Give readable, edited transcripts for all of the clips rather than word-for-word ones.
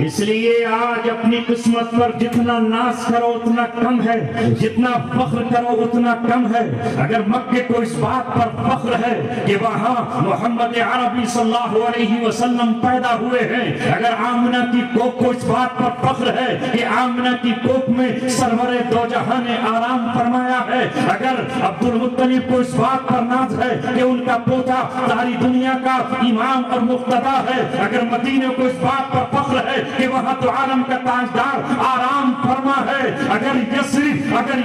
اس لیے آج اپنی قسمت پر جتنا ناز کرو اتنا کم ہے، جتنا فخر کرو اتنا کم ہے۔ اگر مکے کو اس بات پر فخر ہے کہ وہاں محمد عربی صلی اللہ علیہ وسلم پیدا ہوئے ہیں، اگر آمنہ کی کوکھ کو اس بات پر فخر ہے کہ آمنہ کی کوکھ میں سرور دو جہاں نے آرام فرمایا ہے، اگر عبد المطلب کو اس بات پر ناز ہے کہ ان کا پوتا ساری دنیا کا امام اور مقتدا ہے، اگر مدینہ کو اس بات پر فخر ہے کہ وہاں تو عالم کا تاجدار آرام فرما ہے، اگر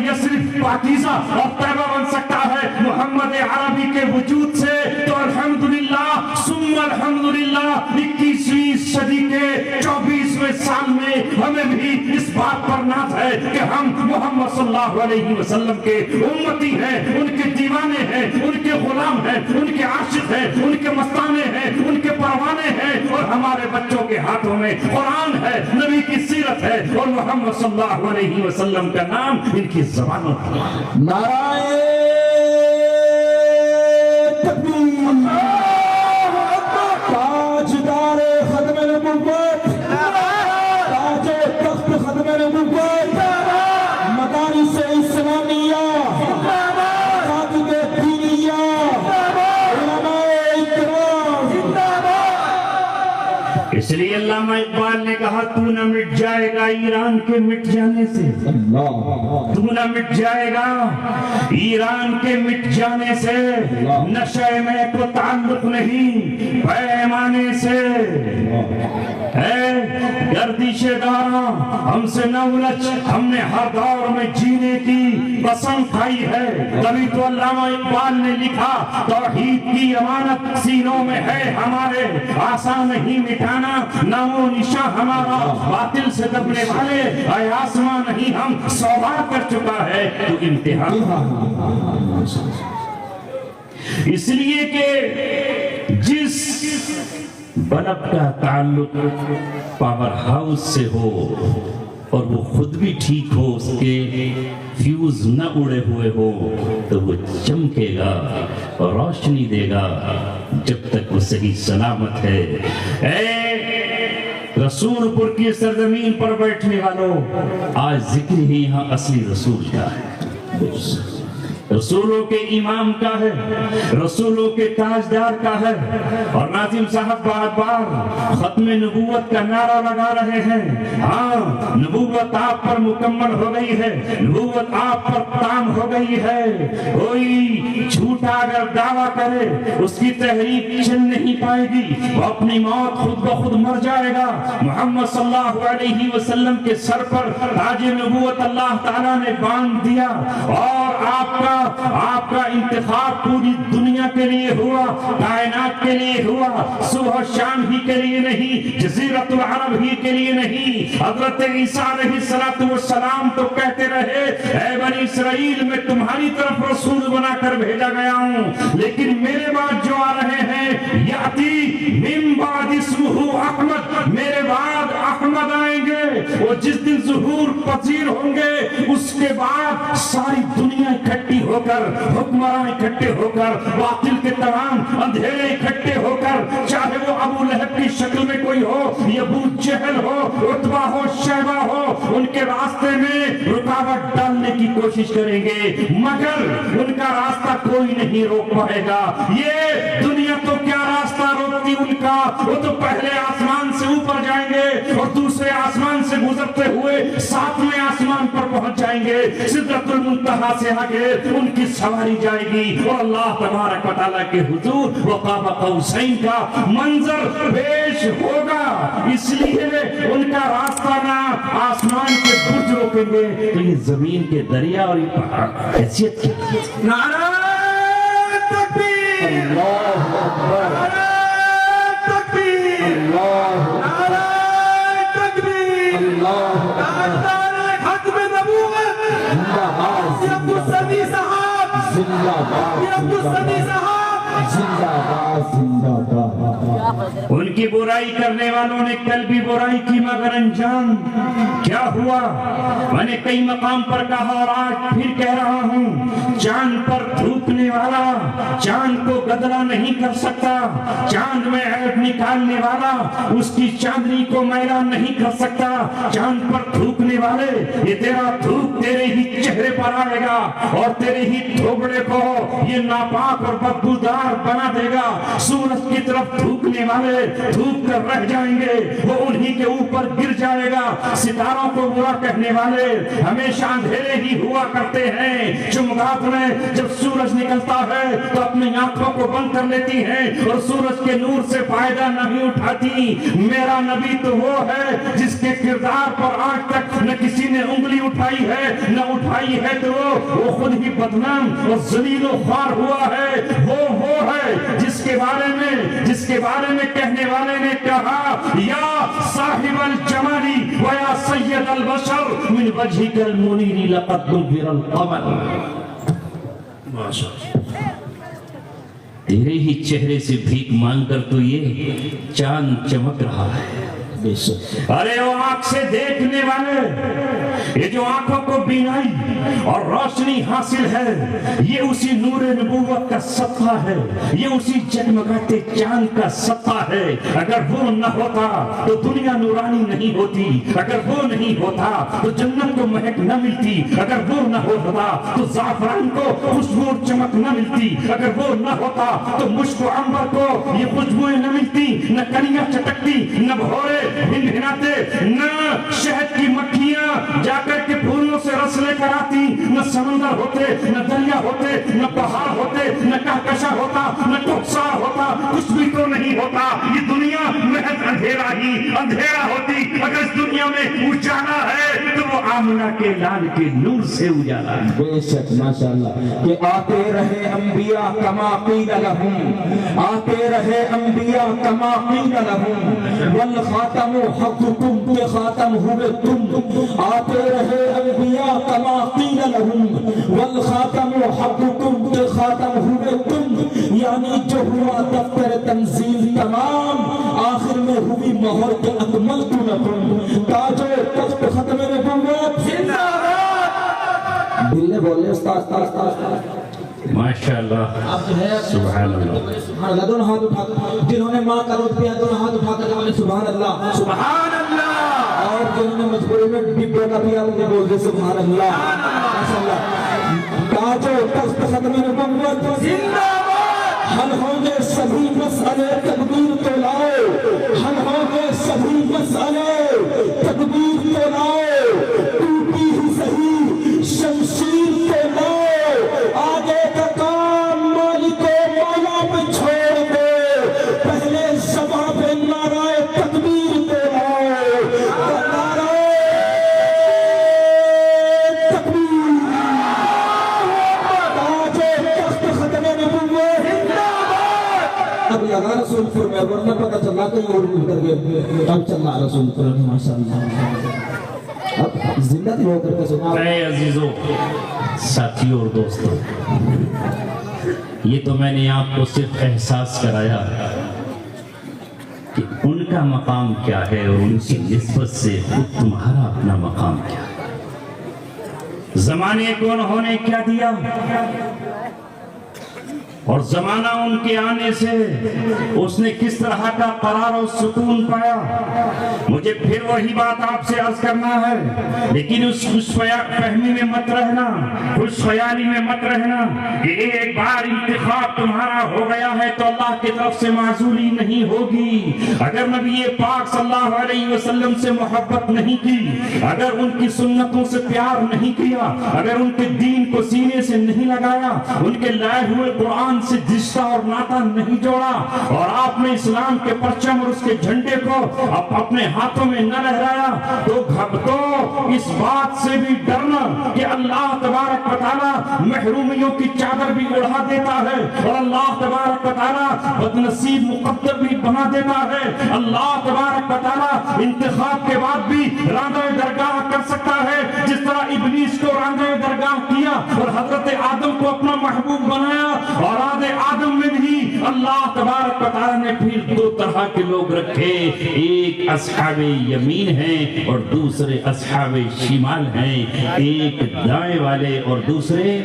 یثرب پاکیزہ اور طیبہ بن سکتا ہے محمد عربی کے وجود سے، تو الحمدللہ ثم الحمدللہ 21ویں صدی کے 24ویں سال میں ہمیں بھی اس بات پر ناز ہے کہ ہم محمد صلی اللہ علیہ وسلم کے امتی ہیں، ان کے دیوانے ہیں، ان کے غلام ہیں، ان کے عاشق ہیں، ان کے مستانے ہیں، ان کے پروانے ہیں، اور ہمارے بچوں کے ہاتھوں میں قرآن ہے، نبی کی سیرت ہے، اور محمد صلی اللہ علیہ وسلم کا نام ان کی زبانوں پر ہے۔ نعرہ تکبیر، تاجدار ختم نبوت، تاج تخت ختم نبوت، مدارس اسلامیہ، مکاتب دینیہ، علماء اکرام۔ اس لیے علامہ اقبال نے کہا تو نہ مٹ جائے گا ایران کے مٹ جانے سے، تو نہ مٹ جائے گا ایران کے مٹ جانے سے، نشہ میں کو تعلق نہیں پیمانے سے، اے گردش دارا ہم سے نہ الجھ، ہم نے ہر دور میں جینے کی قسم کھائی ہے۔ تبھی تو علامہ اقبال نے لکھا توحید کی امانت سینوں میں ہے ہمارے، آسان نہیں مٹانا نام و نشاں ہمارا، باطل سے دبنے والے اے آسمان نہیں ہم سوار کر چکا ہے تو امتحان۔ اس لیے کہ جس بلب کا تعلق پاور ہاؤس سے ہو اور وہ خود بھی ٹھیک ہو، اس کے فیوز نہ اڑے ہوئے ہو، تو وہ چمکے گا اور روشنی دے گا جب تک وہ صحیح سلامت ہے۔ اے رسول پور کی سرزمین پر بیٹھنے والوں، آج ذکر ہی یہاں اصلی رسول کا ہے، رسولوں کے امام کا ہے، رسولوں کے تاجدار کا ہے۔ اور ناظم صاحب بار بار ختم نبوت کا نعرہ لگا رہے ہیں۔ ہاں نبوت آپ پر مکمل ہو گئی ہے، نبوت آپ پر تام ہو گئی ہے۔ کوئی جھوٹا اگر دعویٰ کرے اس کی تحریک چل نہیں پائے گی، وہ اپنی موت خود بخود مر جائے گا۔ محمد صلی اللہ علیہ وسلم کے سر پر تاج نبوت اللہ تعالیٰ نے باندھ دیا، اور آپ کا انتخاب پوری دنیا کے لیے ہوا، کائنات کے لیے ہوا، صبح شام ہی کے لیے نہیں، جزیرۃ العرب ہی کے لیے نہیں۔ حضرت عیسیٰ علیہ السلام تو کہتے رہے اے بنی اسرائیل میں تمہاری طرف رسول بنا کر بھیجا گیا ہوں، لیکن میرے بعد جو آ رہے ہیں یاتی من بعد اسمہ احمد، میرے بعد احمد آئیں گے، وہ جس دن ظہور پذیر ہوں گے اس کے بعد ساری دنیا اکٹھی ہو کر، حکمراں اکٹھے ہو کر، باطل کے تمام اندھیرے اکٹھے ہو کر، چاہے وہ ابو لہب کی شکل میں کوئی ہو، یا ابو جہل ہو، عتبہ ہو، شیبہ ہو، ان کے راستے میں رکاوٹ ڈالنے کی کوشش کریں گے، مگر ان کا راستہ کوئی نہیں روک پائے گا۔ یہ دنیا تو کیا راستہ روکتی ان کا، وہ تو پہلے آسمان سے اوپر جائیں گے اور دوسرے آسمان سے گزرتے ہوئے ساتویں آسمان پر پہنچ جائیں گے، سدرۃ المنتہا سے آگے ان کی سواری جائے گی، اور اللہ تبارک و تعالیٰ کے حضور وقاب قوسین کا منظر پیش ہوگا۔ اس لیے ان کا راستہ نہ آسمان کے برج روکیں گے تو یہ زمین کے دریا اور یہ پہاڑ حیثیت کی۔ نعرہ تکبیر، اللہ اکبر، نعرہ تکبیر، نعرہ تکبیر، تاجدار ختم نبوت، یہ عبد الصدی صاحب، یہ عبد الصدی صاحب، زندہ باد، زندہ باد۔ ان کی برائی کرنے والوں نے کل بھی برائی کی مگر انجام کیا ہوا؟ میں نے کئی مقام پر کہا اور آج پھر کہہ رہا ہوں، چاند پر تھوکنے والا چاند کو گدلا نہیں کر سکتا، چاند میں عیب نکالنے والا اس کی چاندنی کو میلا نہیں کر سکتا۔ چاند پر تھوکنے والے یہ تیرا تھوک تیرے ہی چہرے پر آئے گا اور تیرے ہی تھوبڑے کو یہ ناپاک اور بدبودار بنا دے گا۔ سورج کی طرف تھوکنے والے تھوک کر رہ جائیں گے، وہ انہی کے اوپر گر جائے گا۔ ستاروں کو برا کہنے والے ہمیشہ اندھیرے ہی ہوا کرتے ہیں۔ چمگات میں جب سورج نکلتا ہے تو اپنی آنکھوں کو بند کر لیتی ہیں اور سورج کے نور سے فائدہ نہیں اٹھاتی۔ میرا نبی تو وہ ہے جس کے کردار پر آج تک نہ کسی نے انگلی اٹھائی ہے نہ اٹھائی ہے، تو وہ خود ہی بدنام اور ذلیل و خوار ہوا ہے۔ وہ ہے جس کے بارے میں کہنے والے نے کہا، یا صاحب الجمالی و یا سید البشر من وجهك المنیر لقد نور القمر۔ تیرے ہی چہرے سے بھیک مانگ کر تو یہ چاند چمک رہا ہے۔ ارے وہ آنکھ سے دیکھنے والے، یہ جو آنکھوں کو بینائی اور روشنی حاصل ہے، یہ اسی نور نبوت کا صدقہ ہے، یہ اسی جگمگاتے چاند کا صدقہ ہے۔ اگر وہ نہ ہوتا تو دنیا نورانی نہیں ہوتی، اگر وہ نہیں ہوتا تو جنت کو مہک نہ ملتی، اگر وہ نہ ہوتا تو زعفران کو خوشبو اور چمک نہ ملتی، اگر وہ نہ ہوتا تو مشک و عنبر کو یہ خوشبوئیں نہ ملتی، نہ کلیاں چٹکتی، نہ بھورے ہنہناتے، نہ شہد کی مکھیاں جا کر کے پھولوں سے رس لے کر آتی، نہ سمندر ہوتے، نہ دریا ہوتے، نہ پہاڑ ہوتے، نہ کہکشاں ہوتا، نہ کوکسار ہوتا، کچھ بھی تو نہیں ہوتا۔ یہ دنیا محض اندھیرا ہی اندھیرا ہوتی۔ اگر اس دنیا میں اجالا ہے تو وہ آمنہ کے لال کے نور سے اجالا ہے۔ بے شک ماشاءاللہ کہ آتے رہے انبیاء کما قیل لہم، آتے رہے انبیاء کما قیل لہم، والخاتم حقکم کے خاتم ہوئے تم، آتے رہے انبیاء کما قیل لہم، والخاتم حقکم کے خاتم ہوئے تم، یعنی جو ہوا دفتر تنزیل تمام، آخر میں ہوئی مہر کے اکملت لکم، تاج و تخت ختم نبوت زندہ باد۔ دل نے بولے استاد ماشاءاللہ، سبحان اللہ، سبحان اللہ۔ دونوں ہاتھ اٹھا کر جنہوں نے ماں کا روٹ پیا دونوں ہاتھ اٹھا کر بولے سبحان اللہ سبحان اللہ۔ اور جنہوں نے مجبوری میں ڈبے کا پیا انہیں بول دے سبحان اللہ ماشاءاللہ۔ تاج و تخت ختم نبوت زندہ باد۔ حل ہوں گے سبھی مسئلے تکبیر تو لاؤ، حل ہوں گے سبھی مسئلے تکبیر تو لاؤ، ٹوٹی ہی صحیح شمشیر تو لاؤ، آگے کا کام مالک و مولا پہ چھوڑ دے، پہلے زباں پہ نعرہ تکبیر تو لاؤ، نعرہ تکبیر، تاج و تخت ختم نبوت۔ اب لگا رسول پر میں ورنہ پتہ چلا کہیں اور اتر گئے، اب چلا رسول پر ماشاءاللہ۔ اب زندہ تھی ہو کر کے سنا۔ اے عزیزوں، ساتھیوں اور دوستوں، یہ تو میں نے آپ کو صرف احساس کرایا کہ ان کا مقام کیا ہے اور ان کی نسبت سے خود تمہارا اپنا مقام کیا ہے۔ زمانے کو انہوں نے کیا دیا اور زمانہ ان کے آنے سے اس نے کس طرح کا قرار و سکون پایا۔ مجھے پھر وہی بات آپ سے عرض کرنا ہے، لیکن اس خوش فہمی میں مت رہنا، خوش خیالی میں مت رہنا کہ ایک بار انتخاب تمہارا ہو گیا ہے تو اللہ کی طرف سے معزولی نہیں ہوگی۔ اگر نبی پاک صلی اللہ علیہ وسلم سے محبت نہیں کی، اگر ان کی سنتوں سے پیار نہیں کیا، اگر ان کے دین کو سینے سے نہیں لگایا، ان کے لائے ہوئے قرآن سے رشتہ اور ناطہ نہیں جوڑا، اور آپ نے اسلام کے پرچم اور اس کے جھنڈے کو اپنے ہاتھوں میں نہ لہرایا، تو اس بات سے بھی ڈرنا کہ اللہ تبارک و تعالی محرومیوں کی چادر بھی اڑا دیتا ہے، اور اللہ تبارک و تعالی بدنصیب مقدر بھی بنا دیتا ہے۔ اللہ تبارک و تعالی انتخاب کے بعد بھی راندہ درگاہ کر سکتا ہے، جس طرح ابلیس کو راندہ درگاہ کیا اور حضرت آدم کو اپنا محبوب بنایا، اولاد آدم میں بھی اللہ تبارک و تعالیٰ نے پھر دو طرح کے لوگ رکھے، ایک اصحاب یمین ہیں اور دوسرے اصحاب شمال ہیں، ایک دائیں والے اور دوسرے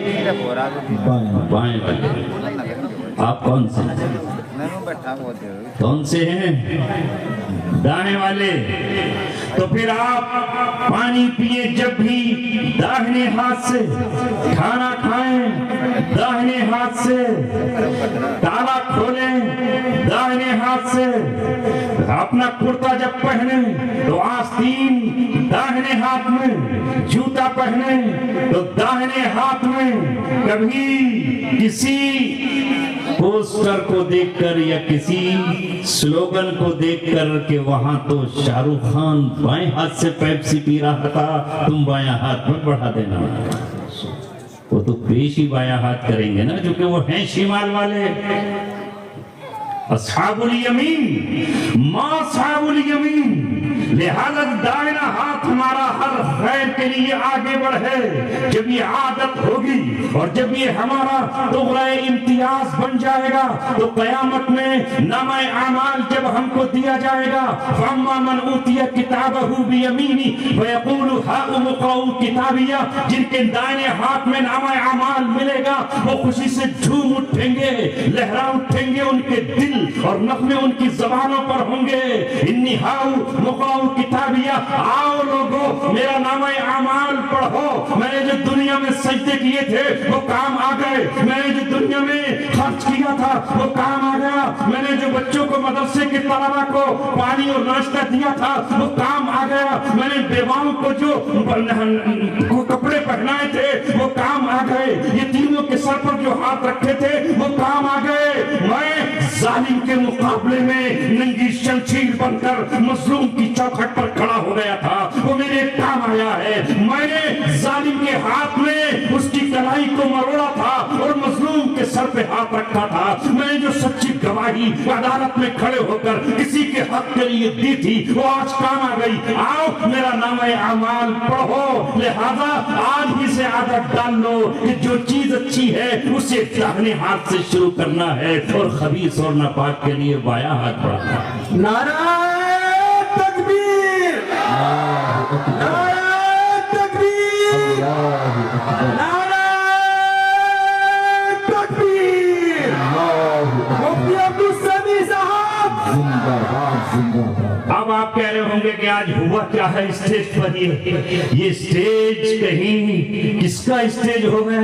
بائیں والے۔ آپ کون سے ہیں؟ کون سے ہیں؟ دائیں والے۔ تو پھر آپ پانی پیے جب بھی داہنے ہاتھ سے، کھانا کھائیں داہنے ہاتھ سے، تالا کھولیں داہنے ہاتھ سے، اپنا کرتا جب پہنیں تو آستین داہنے ہاتھ میں، جوتا پہنیں تو داہنے ہاتھ میں۔ کبھی کسی پوسٹر کو دیکھ کر یا کسی سلوگن کو دیکھ کر کہ وہاں تو شاہ رخ خان بائیں ہاتھ سے پیپسی پی رہا تھا، تم بائیں ہاتھ میں بڑھا دینا، وہ تو پیش ہی بائیں ہاتھ کریں گے نا، کیونکہ وہ ہیں شمال والے۔ اصحاب الیمین ما اصحاب الیمین، لہذا دائنا ہاتھ ہمارا ہر خیر کے لیے آگے بڑھے۔ جب یہ عادت ہوگی اور جب یہ ہمارا طغرہ امتیاز بن جائے گا تو قیامت میں نامہ اعمال جب ہم کو دیا جائے گا، فَأَمَّا مَنْ أُوتِيَ كِتَابَهُ بِيَمِينِهِ فَيَقُولُ هَاؤُمُ اقْرَءُوا کتابیہ، جن کے دائنے ہاتھ میں نامہ اعمال ملے گا وہ خوشی سے جھوم اٹھیں گے، لہرا اٹھیں گے، ان کے دل اور نغمے ان کی زبانوں پر ہوں گے۔ انی ہاؤ مقرؤ کتابیہ، آؤ لوگو میرا نامہ اعمال پڑھو، میں نے جو دنیا میں سجدے کیے تھے وہ کام آ گئے، میں نے جو دنیا میں خرچ کیا تھا وہ کام آ گیا، میں نے جو بچوں کو مدرسے کے طلبہ کو پانی اور ناشتہ دیا تھا وہ کام آ گیا، میں نے بیواؤں کو جو کپڑے پہنائے تھے وہ کام آ گئے، یتیموں کے سر پر جو ہاتھ رکھے تھے وہ کام آ گئے۔ میں ظالم کے مقابلے میں ننگی شمشیر بن کر مظلوم کی چوکھٹ پر کھڑا ہو گیا تھا، وہ میرے کام آیا ہے۔ میں نے ظالم کے ہاتھ میں اس کی کلائی کو مروڑا تھا اور مظلوم کے سر پہ ہاتھ رکھا تھا، میں نے جو سچی گواہی عدالت میں کھڑے ہو کر کسی کے حق کے لیے دی تھی وہ آج کام آ گئی۔ آؤ میرا نامہ اعمال پڑھو، لہذا آج ہی سے عادت ڈال لو کہ جو چیز اچھی ہے اسے داہنے ہاتھ سے شروع کرنا ہے اور خبیث اور ناپاک کے لیے بایاں ہاتھ بڑھانا ہے۔ نعرہ تکبیر، نعرہ تکبیر، نعرہ تکبیر، مفتی عبدالسمیع صاحب زندہ باد، زندہ باد۔ اب آپ کہہ رہے ہوں گے کہ آج ہوا کیا ہے اسٹیج پر؟ یہ اسٹیج کہیں کس کا اسٹیج ہو گیا؟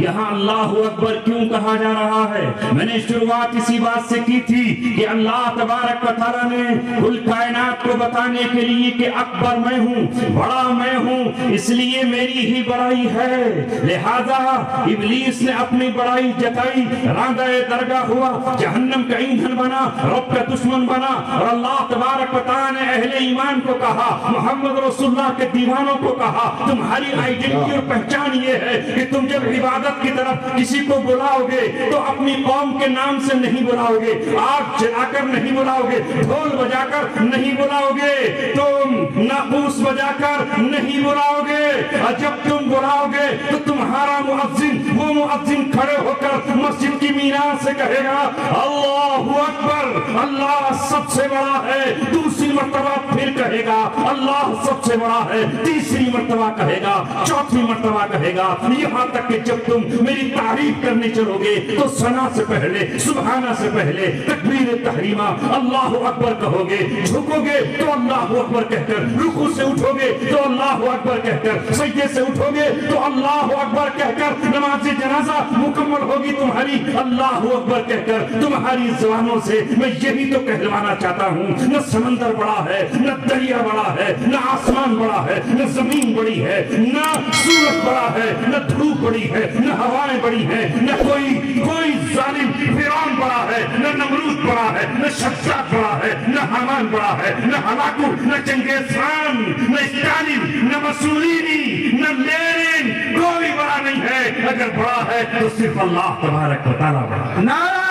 یہاں اللہ اکبر کیوں کہا جا رہا ہے؟ میں نے شروعات اسی بات سے کی تھی کہ اللہ تبارک و تعالیٰ نے کل کائنات کو بتانے کے لیے کہ اکبر میں ہوں، بڑا میں ہوں، اس لیے میری ہی بڑائی ہے، لہذا ابلیس نے اپنی بڑائی جتائی، راندہ درگاہ ہوا، جہنم کا ایندھن بنا، رب کا دشمن بنا، اور اللہ تبارک و تعالیٰ نے اہل ایمان کو کہا، محمد رسول اللہ کے دیوانوں کو کہا، تمہاری آئیڈینٹی اور پہچان یہ ہے کہ تم جب عبادت کی طرف کسی کو بلاؤ گے تو اپنی قوم کے نام سے نہیں بلاؤ گے، آگ جلا کر نہیں بلاؤ گے، ڈھول بجا کر نہیں بلاؤ گے، تم ناقوس بجا کر نہیں بلاؤ گے، اور جب تم بلاؤ گے تو تمہارا مؤذن وہ مؤذن کھڑے ہو کر مسجد کی مینار سے کہے گا اللہ اکبر، اللہ سب سے بڑا ہے، دوسری مرتبہ پھر کہے گا اللہ سب سے بڑا ہے، تیسری مرتبہ کہے گا، چوتھی مرتبہ کہے گا، یہاں تک کہ جب تم میری تعریف کرنے چلو گے تو ثنا سے پہلے، سبحانہ سے پہلے تکبیر تحریمہ اللہ اکبر کہو گے، جھکو گے تو اللہ اکبر کہہ کر، رکوع سے اٹھو گے تو اللہ اکبر کہہ کر، سجدے سے اٹھو گے تو اللہ اکبر کہہ کر، نماز جنازہ مکمل ہوگی تمہاری اللہ اکبر کہہ کر، تمہاری زبانوں سے میں یہی تو کہلوانا چاہتا ہوں، نہ سمندر بڑا ہے، نہ دریا بڑا ہے، نہ آسمان بڑا ہے، نہ زمین بڑی ہے، نہ سورج بڑا ہے، نہ دھوپ بڑی ہے، نہ ہوائیں بڑی ہیں، نہ کوئی ظالم فرعون بڑا ہے، نہ نمرود بڑا ہے، نہ شداد بڑا ہے، نہ حامان بڑا ہے، نہ ہلاکو، نہ چنگیز خان، نہ اسٹالن، نہ مسولینی، نہ لینن، کوئی بڑا نہیں ہے، اگر بڑا ہے تو صرف اللہ تبارک و تعالیٰ بڑا ہے۔ نعرہ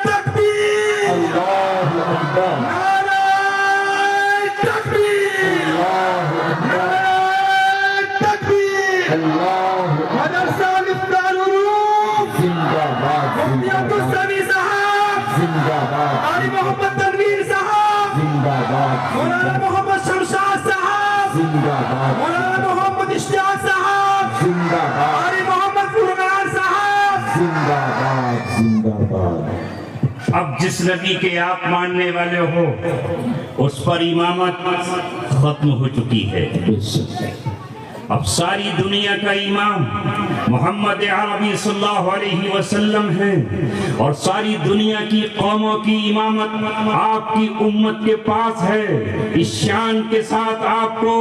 تکبیر، اللہ اکبر، نعرہ تکبیر، نعرہ تکبیر، اللہ مولانا محمد شمشاد صاحب زندہ باد مولانا محمد اشتیاق صاحب زندہ باد قاری محمد فرقان صاحب زندہ باد زندہ باد اب جس نبی کے آپ ماننے والے ہو اس پر امامت ختم ہو چکی ہے. اب ساری دنیا کا امام محمد عربی صلی اللہ علیہ وسلم ہے اور ساری دنیا کی قوموں کی امامت آپ کی امت کے پاس ہے. اس شان کے ساتھ آپ کو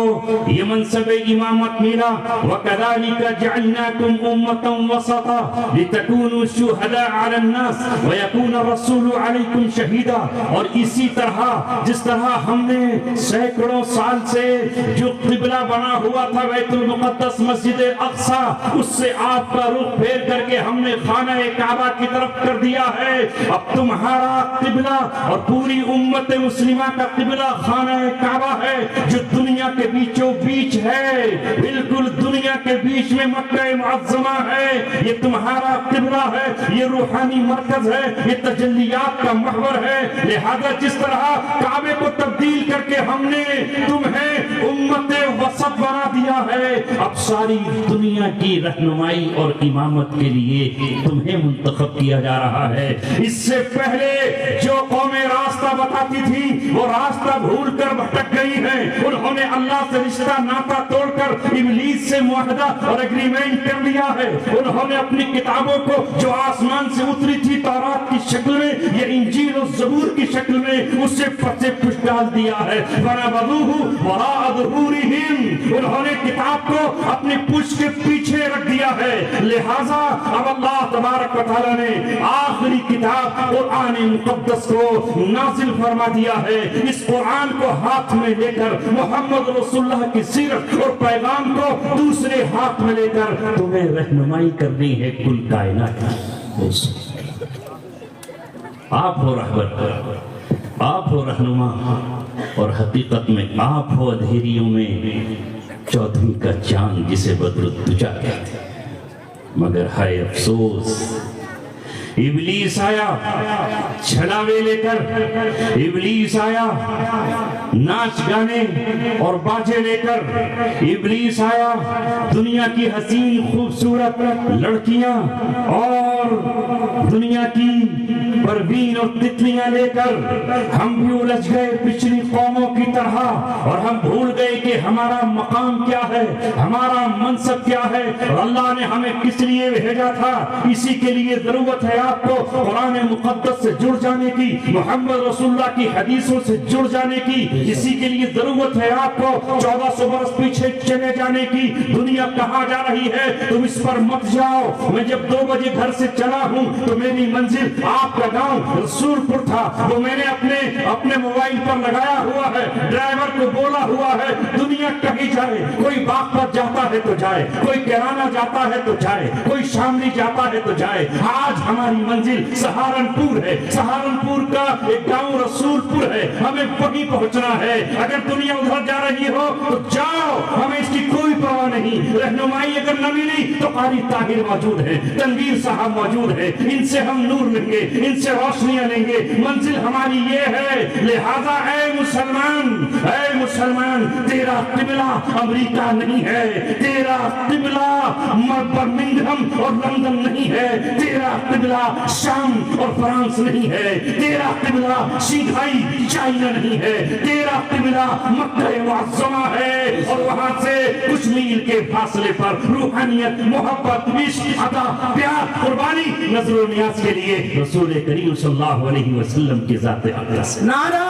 یہ منصب امامت ملا. وَكَذَلِكَ جَعَلْنَاكُمْ أُمَّةً وَسَطًا لِتَكُونُوا شُهَدَاءَ عَلَى النَّاسِ وَيَكُونَ الرَّسُولُ عَلَيْكُمْ شَهِيدًا. اور اسی طرح جس طرح ہم نے سینکڑوں سال سے جو قبلہ بنا ہوا تھا بیت المقدس مسجد اقصی، اس سے آپ کا رخ پھیر کر کے ہم نے خانہ کعبہ کی طرف کر دیا ہے. اب تمہارا قبلہ اور پوری امت مسلمہ کا قبلہ خانہ کعبہ ہے جو دنیا کے بیچوں بیچ ہے. بالکل دنیا کے بیچ میں مکہ معظمہ ہے. یہ تمہارا قبلہ ہے، یہ روحانی مرکز ہے، یہ تجلیات کا محور ہے. لہذا جس طرح کعبے کو تبدیل کر کے ہم نے تمہیں امت وسط بنا دیا ہے، اب ساری دنیا کی رہنمائی اور امامت کے لیے تمہیں منتخب کیا جا رہا ہے. اس سے پہلے جو قومیں راستہ بتاتی تھی وہ راستہ بھول کر بھٹک گئی ہیں. انہوں نے اللہ سے رشتہ ناتا توڑ کر ابلیس سے معاہدہ اور ایگریمنٹ کر لیا ہے. انہوں نے اپنی کتابوں کو جو آسمان سے اتری تھی تورات کی شکل میں یا انجیل و زبور کی شکل میں اسے پس پش ڈال دیا ہے. فَنَبَذُوهُ وَرَاءَ ظُهُورِهِمْ. انہوں نے کتاب کو اپنی پشت کے پیچھے رکھ دیا ہے. لہٰذا اب اللہ تبارک و تعالیٰ نے آخری کتاب قرآن مقدس کو نازل فرما دیا ہے. اس قرآن کو ہاتھ میں لے کر محمد رسول اللہ کی سیرت اور پیغام کو دوسرے ہاتھ میں لے کر تمہیں رہنمائی کرنی ہے کل کائنات کی. آپ ہو رہبر، آپ ہو رہنما، اور حقیقت میں آپ ہو اندھیریوں میں چودھویں کا چاند جسے بدر الدجا کہتے ہیں. مگر ہائے افسوس، ابلیس آیا چھلاوے لے کر، ابلیس آیا ناچ گانے اور باجے لے کر، ابلیس آیا دنیا کی حسین خوبصورت لڑکیاں اور دنیا کی پروین اور تتلیاں لے کر. ہم بھی الجھ گئے پچھلی قوموں کی طرح اور ہم بھول گئے کہ ہمارا مقام کیا ہے، ہمارا منصب کیا ہے اور اللہ نے ہمیں کس لیے بھیجا تھا. اسی کے لیے ضرورت ہے آپ کو قرآن مقدس سے جڑ جانے کی، محمد رسول اللہ کی حدیثوں سے جڑ جانے کی. اسی کے لیے ضرورت ہے آپ کو 1400 برس پیچھے چلے جانے کی. دنیا کہاں جا رہی ہے تم اس پر مت جاؤ. میں جب 2 بجے گھر سے چلا ہوں تو میری منزل آپ کا گاؤں رسول پور تھا. وہ میں نے اپنے موبائل پر لگایا ہوا ہے، ڈرائیور کو بولا ہوا ہے دنیا کہیں جائے، کوئی باغ پر جاتا ہے تو جائے، کوئی کیرانا جاتا ہے تو جائے، کوئی شاملی جاتا ہے تو جائے. آج ہماری منزل سہارنپور ہے، سہارنپور کا ایک گاؤں رسول پور ہے، ہمیں وہیں پہنچنا ہے. اگر دنیا ادھر جا رہی ہو تو جاؤ، ہمیں اس کی کوئی پرواہ نہیں. رہنمائی اگر نہ ملی تو قاری طاہر موجود ہے، تنویر صاحب موجود ہے، ان سے ہم نور لیں گے، ان سے روشنیاں لیں گے. منزل ہماری یہ ہے. لہذا اے مسلمان، تیرا قبلہ امریکہ نہیں ہے، تیرا قبلہ برمنگھم اور لندن نہیں ہے، تیرا قبلہ شام اور فرانس نہیں ہے، تیرا قبلہ شنگھائی چائنا نہیں ہے، تیرا قبلہ مکہ معظمہ ہے. اور وہاں سے کچھ میل کے فاصلے پر روحانیت، محبت، عشق، عطا، پیار، قربانی، نظر و نیاز کے لیے رسول کریم صلی اللہ علیہ وسلم کی ذات اقدس. نعرہ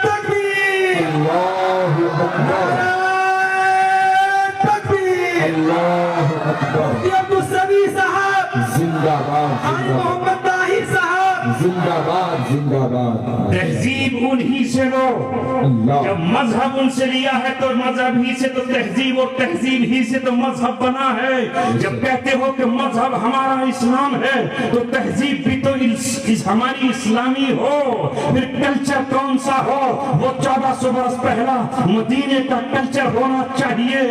تکبیر، اللہ اکبر، تکبیر. اللہ اکبر. مفتی عبدالسمیع صاحب، زندہ باد قاری زندہ باد محمد طاہر صاحب. زندہ باد زندہ باد. تہذیب انہی سے لو. اللہ. جب مذہب ان سے لیا ہے تو مذہب ہی سے تو تہذیب، اور تہذیب ہی سے تو مذہب بنا ہے. جب کہتے ہو کہ مذہب ہمارا اسلام ہے تو تہذیب بھی تو ہماری اسلامی ہو. پھر کلچر کون سا ہو؟ وہ 1400 برس پہلا مدینے کا کلچر ہونا چاہیے.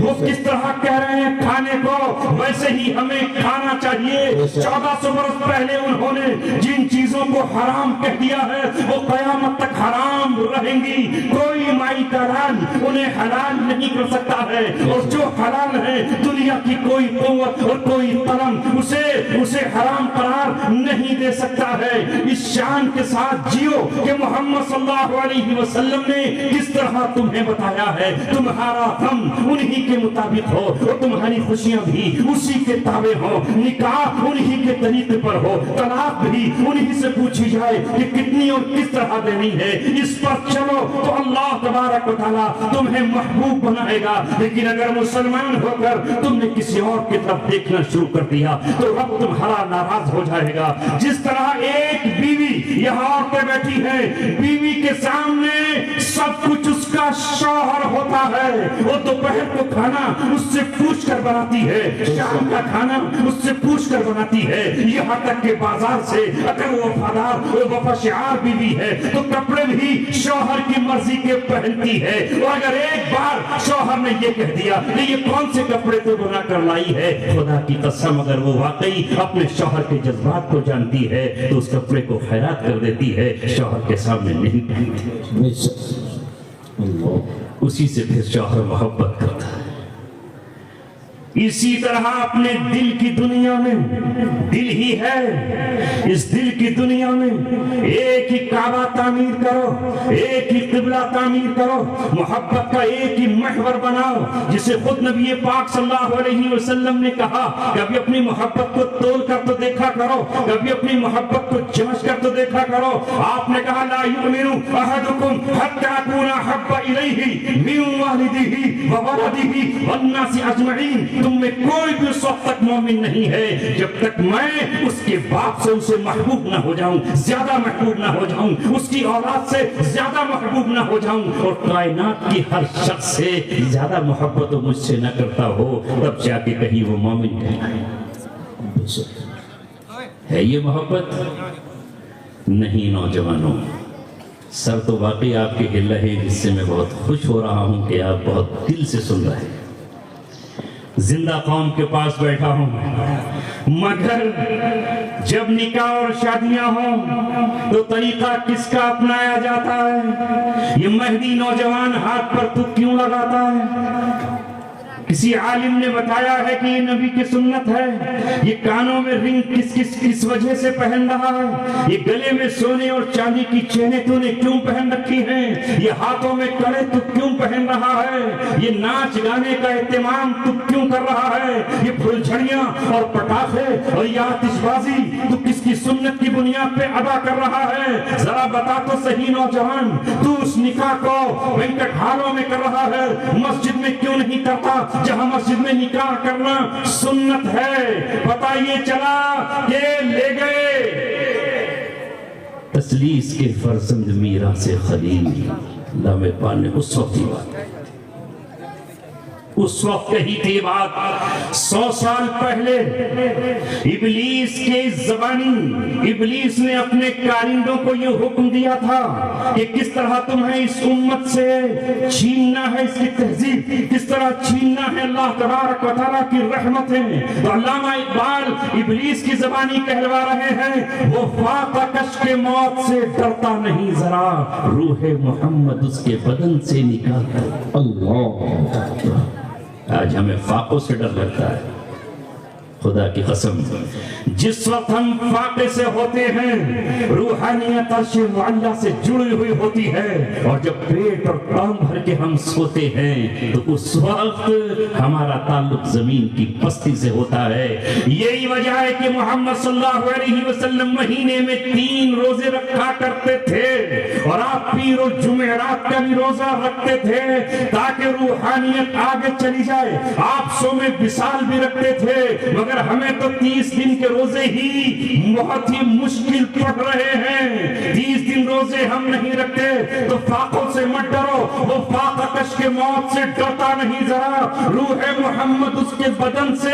وہ کس طرح کہہ رہے ہیں کھانے کو، ویسے ہی ہمیں کھانا چاہیے. 1400 برس پہلے انہوں نے جن چیزوں کو حرام کہہ دیا ہے وہ قیامت تک حرام رہیں گی. کوئی مائی کا لال انہیں حلال نہیں کر سکتا ہے, اور جو حلال ہے دنیا کی کوئی قوت اور کوئی قلم اسے حرام قرار نہیں دے سکتا ہے. اس شان کے ساتھ جیو کہ محمد صلی اللہ علیہ وسلم نے کس طرح تمہیں بتایا ہے. تمہارا غم انہی کے مطابق ہو اور تمہاری خوشیاں بھی اسی کے تابع ہو, نکاح انہی کے طریقے پر ہو, طلاق بھی انہی سے پوچھی جائے کہ کتنی اور کس طرح دینی ہے. اس پر چلو تو اللہ تبارک و تعالیٰ تمہیں محبوب بنائے گا. لیکن اگر مسلمان ہو کر تم نے کسی اور کی طرف دیکھنا شروع کر دیا تو رب تمہارا ناراض ہو جائے گا. جس طرح ایک بیوی یہاں عورتیں بیٹھی ہے, بیوی کے سامنے سب کچھ اس کا شوہر ہوتا ہے. وہ دوپہر کو کھانا اس سے پوچھ کر بناتی ہے, شام کا کھانا اس سے پوچھ کر بناتی ہے, یہاں تک کہ بازار سے اگر وہ وفادار اور وفاشعار بیوی ہے تو کپڑے بھی شوہر کی مرضی کے پہنتی ہے. اور اگر ایک بار شوہر نے یہ کہہ دیا کہ یہ کون سے کپڑے تو بنا کر لائی ہے, خدا کی قسم اگر وہ واقعی اپنے شوہر کے جذبات کو جانتی ہے تو اس کپڑے کو خیرات کر دیتی ہے, شوہر کے سامنے نہیں پہنتی. اسی سے پھر شوہر محبت کرتا ہے. اسی طرح اپنے دل کی دنیا میں, دل ہی ہے, اس دل کی دنیا میں ایک ہی کعبہ تعمیر کرو, ایک ہی قبلہ تعمیر کرو, محبت کا ایک ہی محور بناؤ, جسے خود نبی پاک صلی اللہ علیہ وسلم نے کہا کبھی اپنی محبت کو تول کر تو دیکھا کرو, کبھی اپنی محبت کو جانچ کر تو دیکھا کرو. آپ نے کہا لا یؤمن احدکم حتی اکون احب الیہ من والدہ وولدہ والناس اجمعین. تم میں کوئی بھی اس وقت تک مومن نہیں ہے جب تک میں اس کے باپ سے اسے محبوب نہ ہو جاؤں, زیادہ محبوب نہ ہو جاؤں, اس کی اولاد سے زیادہ محبوب نہ ہو جاؤں, اور کائنات کی ہر شخص سے زیادہ محبت مجھ سے نہ کرتا ہو, تب جا کے کہیں وہ مومن ہے. یہ محبت نہیں نوجوانوں. سر تو واقعی آپ کے ہل رہے, جس سے میں بہت خوش ہو رہا ہوں کہ آپ بہت دل سے سن رہے ہیں. زندہ قوم کے پاس بیٹھا ہوں, مگر جب نکاح اور شادیاں ہوں تو طریقہ کس کا اپنایا جاتا ہے؟ یہ مہدی نوجوان ہاتھ پر تو کیوں لگاتا ہے؟ کسی عالم نے بتایا ہے کہ یہ نبی کی سنت ہے. یہ کانوں میں رنگ کس وجہ سے پہن رہا ہے؟ یہ گلے میں سونے اور چاندی کی چینیں تو نے کیوں پہن رکھی ہیں؟ یہ ہاتھوں میں کڑے تو کیوں پہن رہا ہے؟ یہ ناچ گانے کا اہتمام تو کیوں کر رہا ہے؟ یہ پھلجھڑیاں اور پٹاخے اور یہ آتش بازی تو کس کی سنت کی بنیاد پہ ادا کر رہا ہے؟ ذرا بتا تو صحیح نوجوان, تو اس نکاح کو وینکٹ ہالوں میں کر رہا ہے, مسجد میں کیوں نہیں کرتا جہاں مسجد میں نکاح کرنا سنت ہے؟ پتہ یہ چلا کہ لے گئے تسلیس کے فرزند میراث خلیل. لامے پان نے اس وقت ہی بات اس وقت کہی تھی بات 100 سال پہلے. ابلیس کے زبانی ابلیس نے اپنے کارندوں کو یہ حکم دیا تھا کہ کس طرح تمہیں اس امت سے چھیننا ہے, اس کی تہذیب کس طرح چھیننا ہے, اللہ تبارک و تعالیٰ کی رحمتیں. تو علامہ اقبال ابلیس کی زبانی کہلوا رہے ہیں, وہ فاقہ کش کے موت سے ڈرتا نہیں ذرا, روح محمد اس کے بدن سے نکال کر. اللہ آج ہمیں فاقوں سے ڈر لگتا ہے. خدا کی قسم جس وقت ہم فاقے سے ہوتے ہیں روحانیت عرش معلیٰ سے جڑی ہوئی ہوتی ہے, اور جب پیٹ اور کام بھر کے ہم سوتے ہیں تو اس وقت ہمارا تعلق زمین کی پستی سے ہوتا ہے. یہی وجہ ہے کہ محمد صلی اللہ علیہ وسلم مہینے میں 3 روزے رکھا کرتے تھے, اور آپ پیر و جمعرات کا بھی روزہ رکھتے تھے تاکہ روحانیت آگے چلی جائے. آپ سو میں وصال بھی رکھتے تھے, مگر ہمیں تو 30 دن کے روزے ہی بہت ہی مشکل پڑ رہے ہیں. 30 دن روزے ہم نہیں رکھتے. تو فاقوں سے مت ڈرو, وہ فاقہ کش کے موت سے ڈرتا نہیں ذرا, روح محمد اس کے بدن سے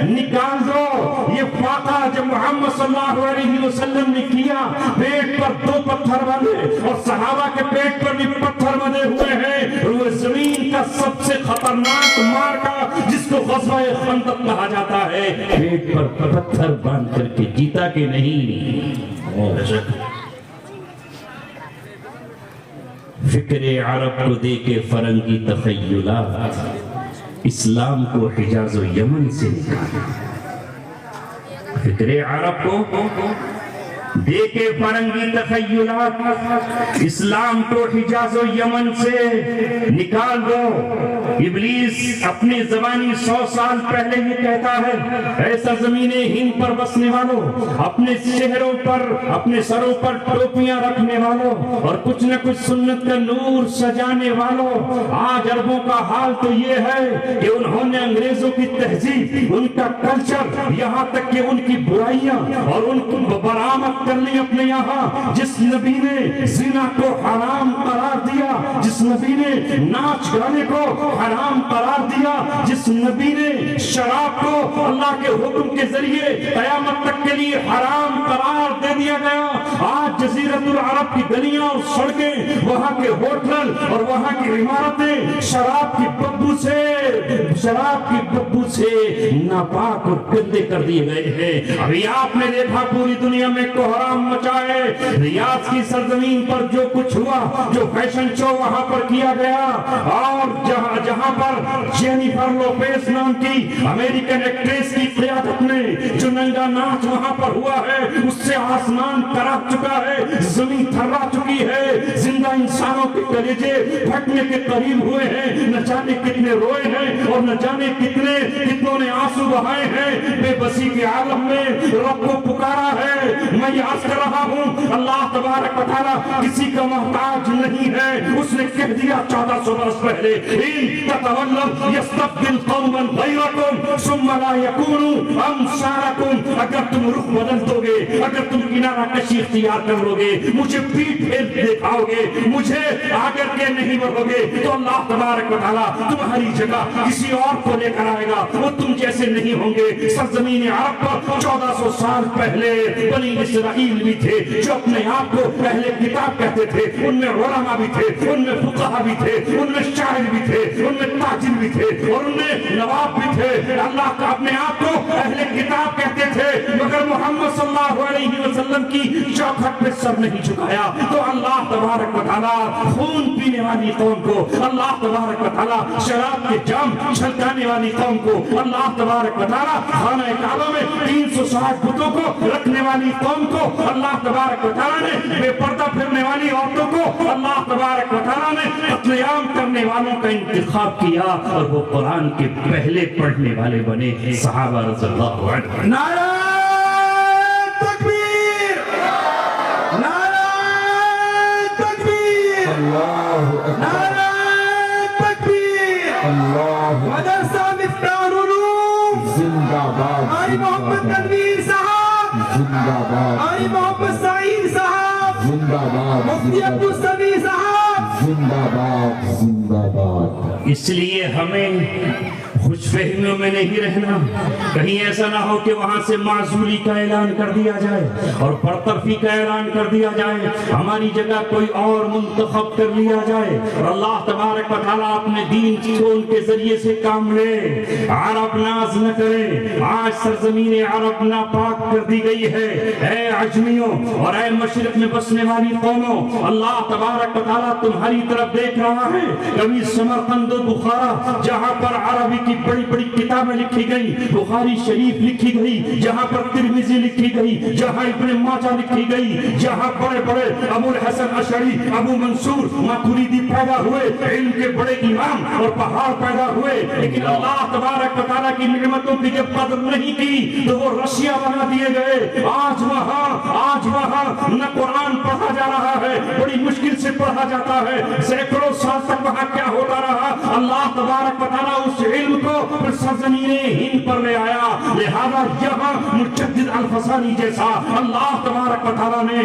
نکال دو. یہ فاقہ جب محمد صلی اللہ علیہ وسلم نے کیا, پیٹ پر 2 پتھر بندے اور صحابہ کے پیٹ پر بھی پتھر بندے ہوئے ہیں. روح زمین کا سب سے خطرناک مارکا جس کو غزوہ خندق کہا جاتا ہے, پیٹ پر پتھر باندھ کر کے جیتا کہ نہیں. فکر عرب کو دے کے فرنگی تخیلات اسلام کو حجاز و یمن سے نکالا. فکر عرب کو دے کے فرنگی تخیلات اسلام کو حجاز و یمن سے نکال دو. ابلیس اپنی زبانی 100 سال پہلے ہی کہتا ہے اے سرزمین ہند پر بسنے والوں، اپنے چہروں پر اپنے سروں پر ٹوپیاں رکھنے والوں اور کچھ نہ کچھ سنت کا نور سجانے والوں، آج عربوں کا حال تو یہ ہے کہ انہوں نے انگریزوں کی تہذیب، ان کا کلچر، یہاں تک کہ ان کی برائیاں اور ان کو برآمد کر لی اپنے یہاں. جس نبی نے زنا کو حرام قرار دیا، جس نبی نے ناچ گانے کو حرام قرار دیا، جس نبی نے شراب کو اللہ کے حکم کے ذریعے قیامت تک کے لیے حرام قرار دے دیا گیا، آج جزیرت العرب کی گلیاں اور سڑکیں، وہاں کے ہوٹل اور وہاں کی عمارتیں شراب کی بدبو سے ناپاک اور گندے کر دیے گئے ہیں. ابھی آپ نے دیکھا پوری دنیا میں کوہرام مچا ہے. ریاض کی سرزمین پر جو کچھ ہوا، جو فیشن شو وہاں پر کیا گیا، اور جہاں پر جینیفر لوپیز نام کی امریکن ایکٹریس کی قیادت میں جو ننگا ناچ وہاں پر ہوا ہے، اس سے آسمان کرا چکا ہے، زمین تھرا چکی ہے، زندہ انسانوں کے کلیجے پھٹنے کے قریب ہوئے ہیں. نہ جانے کتنے روئے ہیں اور نہ جانے کتنوں نے آنسو بہائے ہیں. بے بسی کے عالم میں رب کو پکارا ہے. میں یاد کر رہا ہوں اللہ تبارک و تعالیٰ کسی کا محتاج نہیں ہے. اس نے کہہ دیا 1400 برس پہلے ان تتولوا یستبدل قوما غیرکم ثم لا یکونوا امثالکم. اگر تم رخ بدل دو گے، اگر تم کنارہ کشی اختیار کر لو گے، مجھے پیٹ پھیر دکھاؤ گے، مجھے آگر کے نہیں بڑھو گے، تو اللہ تبارک و تعالیٰ تمہاری جگہ کسی اور کو لے کر آئے گا. وہ تم جیسے نہیں ہوں گے. سرزمین عرب پر 1400 سال پہلے بنی اسرائیل بھی تھے جو اپنے آپ کو اہل کتاب کہتے تھے. ان میں علماء بھی تھے، ان میں فقہاء بھی تھے، ان میں شاعر بھی تھے، ان میں تاجر بھی تھے، اور ان میں نواب بھی تھے. اللہ کا اپنے آپ کو اہل کتاب کہتے تھے، مگر محمد صلی اللہ علیہ وسلم کی چوکھٹ پہ سر نہیں جھکایا. تو اللہ تبارک و تعالیٰ خون پینے والی قوم کو، اللہ تبارک و تعالیٰ شراب کے جام چھلکانے والی قوم کو، اللہ تبارک و تعالیٰ خانہ کعبہ میں 360 بتوں کو رکھنے والی قوم کو، اللہ تبارک و تعالیٰ نے بے پردہ پھرنے والی عورتوں کو، اللہ تبارک و تعالیٰ نے قتل عام کرنے والوں کا انتخاب کیا اور وہ قرآن کے پہلے پڑھنے والے بنے صحابہ رضی اللہ عنہ. نعرہ تکبیر، نعرہ تکبیر، نعرہ تکبیر. مدرسہ مفتاح العلوم زندہ باد، آئی محمد تنویر صاحب، زندہ باد، آئی محمد سعید صاحب، زندہ باد، مفتی عبدالسمیع صاحب. زندہ باد، زندہ باد. اس لیے ہمیں خوش فہمیوں میں نہیں رہنا. کہیں ایسا نہ ہو کہ وہاں سے معزولی کا اعلان کر دیا جائے اور برطرفی کا اعلان کر دیا جائے، ہماری جگہ کوئی اور منتخب کر لیا جائے اور اللہ تبارک و تعالیٰ اپنے دین کو ان کے ذریعے سے کام لے. عرب ناز نہ کرے. آج سرزمین عرب ناپاک کر دی گئی ہے. اے عجمیوں اور اے مشرق میں بسنے والی قوموں، اللہ تبارک و تعالیٰ تمہاری طرف دیکھ رہا ہے. کبھی سمرقند و بخارا جہاں پر عربی کی بڑی بڑی کتابیں لکھی گئی، بخاری شریف لکھی گئی، جہاں پر ترمذی لکھی گئی، جہاں ابن ماجہ لکھی گئی، جہاں بڑے بڑے ابو الحسن اشعری، ابو منصور ماتریدی پیدا ہوئے، علم کے بڑے امام اور پہاڑ پیدا ہوئے. لیکن اللہ تبارک و تعالیٰ کی نعمتوں کی جب قدر نہیں کی تو وہ رشیا بنا دیے گئے. آج وہاں نہ قرآن پڑھا جا رہا ہے، بڑی مشکل سے پڑھا جاتا ہے. سینکڑوں سال تک وہاں کیا ہوتا رہا. اللہ تبارک و تعالیٰ اس علم کو پھر سرزمین ہند پر لے آیا. لہذا یہاں مجدد الفسانی جیسا اللہ تبارک و تعالیٰ نے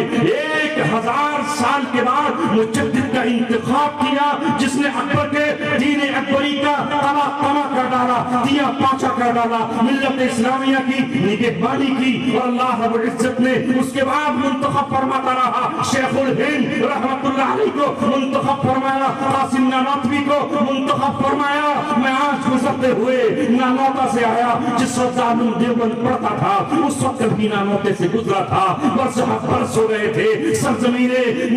1000 سال کے بعد مجدد کا انتخاب کیا، جس نے اکبر کے دین اکبری کا تلا تنا کر ڈالا، دیا پاچا کر ڈالا، ملت اسلامیہ کی نگہبانی کی. اور اللہ رب العزت نے اس کے بعد منتخب فرماتا رہا. شیخ الہند رحمت اللہ علیہ کو منتخب فرمایا، قاسم نانوتوی کو منتخب فرمایا. میں آج گزرتے ہوئے نانوتا سے آیا جس وقت عالم دیوبند پڑھتا تھا اس وقت کبھی نانوتے سے گزرا تھا، برس برس ہو گئے تھے سرزمین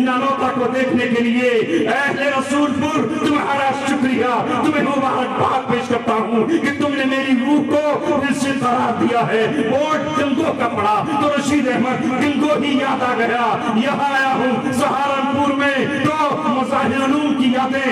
نانوتا کو دیکھنے کے لیے۔ اہل رسول پور تمہارا شکریہ، تمہیں مبارکباد پیش کرتا ہوں کہ تم نے میری روح کو دل سے قرار دیا ہے۔ ووٹ گنگو کا پڑا تو رشید احمد گنگو ہی یاد آ گیا۔ یہاں آیا ہوں سہارنپور میں تو مظاہر علوم کی یادیں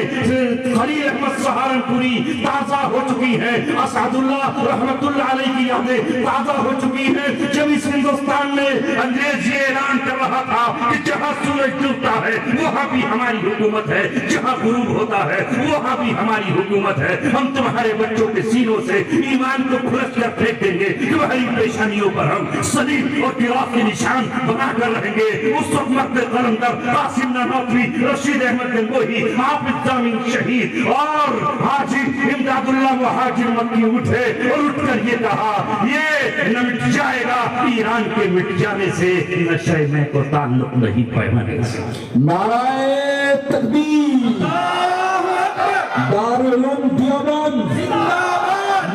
خلیل احمد سہارنپوری تازہ ہو چکی ہے، اسعد اللہ رحمت اللہ علیہ کی یادیں تازہ ہو چکی ہیں۔ جب اس ہندوستان میں انگریز یہ اعلان کر رہا تھا کہ جہاں سورج ڈوبتا ہے وہاں بھی ہماری حکومت ہے، جہاں غروب ہوتا ہے وہاں بھی ہماری حکومت ہے، ہم تمہارے بچوں کے سینوں سے ایمان کو کھلس کر پھینک دیں گے، تمہاری پیشانیوں پر ہم صلیب اور قرات کے نشان بنا کر رہیں گے۔ اس وقت مرد قلندر قاسم نانوتوی، رشید احمد گنگوہی، حافظ جامع شہید اور حاجی امداد اللہ مہاجر مکی اٹھے اور اٹھ کر یہ کہا یہ نہ مٹ جائے گا ایران کے مٹ جانے سے، نشے میں کو تعلق نہیں پیمانے سے۔ نعرہ تکبیر، دارالعلوم دیوبند،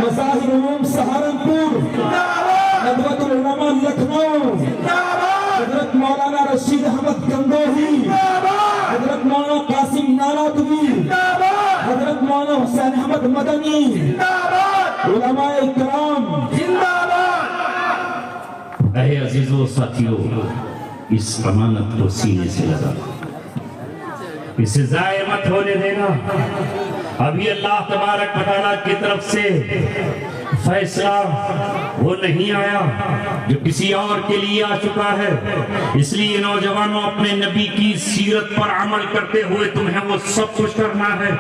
مظاہر علوم سہارنپور، ندوۃ العلماء لکھنؤ، حضرت مولانا رشید احمد گنگوہی، حضرت مولانا قاسم نانوتوی، حضرت مولانا حسین احمد مدنی، علماء اکرام، اے عزیزو ساتھیو، اس امانت کو سینے سے لگا، اسے ضائع مت ہونے دینا۔ ابھی اللہ تبارک و تعالیٰ کی طرف سے فیصلہ وہ نہیں آیا جو کسی اور کے لیے آ چکا ہے۔ اس لیے نوجوانوں اپنے نبی کی سیرت پر عمل کرتے ہوئے تمہیں وہ سب کچھ کرنا ہے